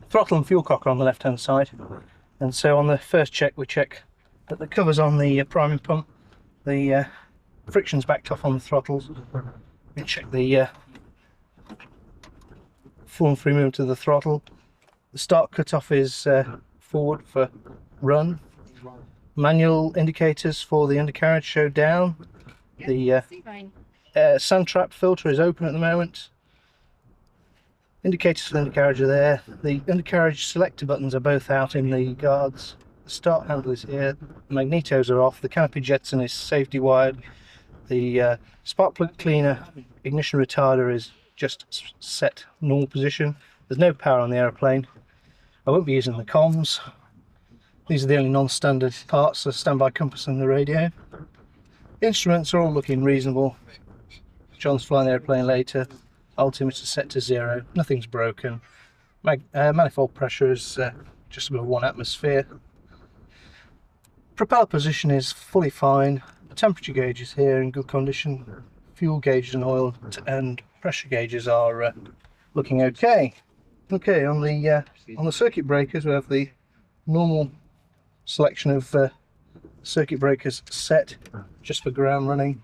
throttle and fuel cock are on the left hand side, and so on the first check we check that the covers on the priming pump, the friction's backed off on the throttles. We check the full and free movement of the throttle. The start cutoff is forward for run. Manual indicators for the undercarriage show down. The sand trap filter is open at the moment. Indicators for the undercarriage are there. The undercarriage selector buttons are both out in the guards. The start handle is here. The magnetos are off. The canopy jettison is safety wired. The spark plug cleaner ignition retarder is just set normal position. There's no power on the aeroplane. I won't be using the comms. These are the only non-standard parts, the standby compass and the radio. The instruments are all looking reasonable. John's flying the aeroplane later. Altimeter set to 0. Nothing's broken. Manifold pressure is just above 1 atmosphere. Propeller position is fully fine. The temperature gauge is here in good condition. Fuel gauges and oil and pressure gauges are looking okay. Okay, on the circuit breakers we have the normal selection of circuit breakers set just for ground running.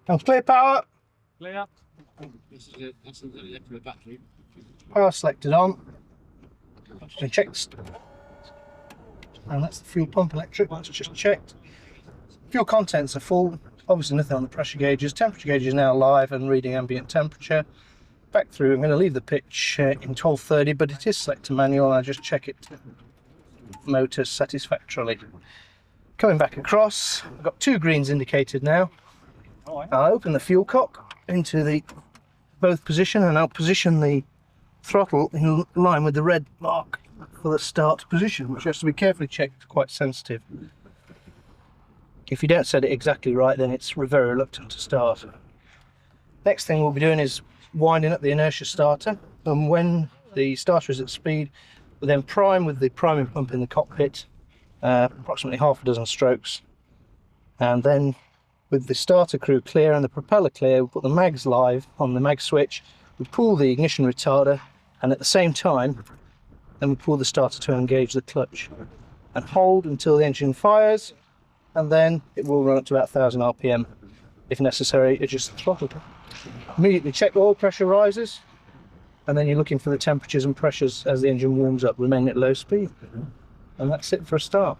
And clear power. Clear. Power selected on. Just check this. And that's the fuel pump electric. That's just checked. Fuel contents are full. Obviously nothing on the pressure gauges. Temperature gauge is now live and reading ambient temperature. Back through. I'm going to leave the pitch in 1230, but it is select to manual, and I just check it motor satisfactorily. Coming back across, I've got 2 greens indicated now. I'll open the fuel cock into the both position, and I'll position the throttle in line with the red mark for the start position, which has to be carefully checked, quite sensitive. If you don't set it exactly right, then it's very reluctant to start. Next thing we'll be doing is winding up the inertia starter, and when the starter is at speed, we'll then prime with the priming pump in the cockpit, approximately half a dozen strokes, and then with the starter crew clear and the propeller clear, we'll put the mags live on the mag switch. We pull the ignition retarder, and at the same time then we pull the starter to engage the clutch and hold until the engine fires, and then it will run up to about 1000 RPM. If necessary, adjust the throttle. Immediately check oil pressure rises, and then you're looking for the temperatures and pressures as the engine warms up, remaining at low speed. And that's it for a start.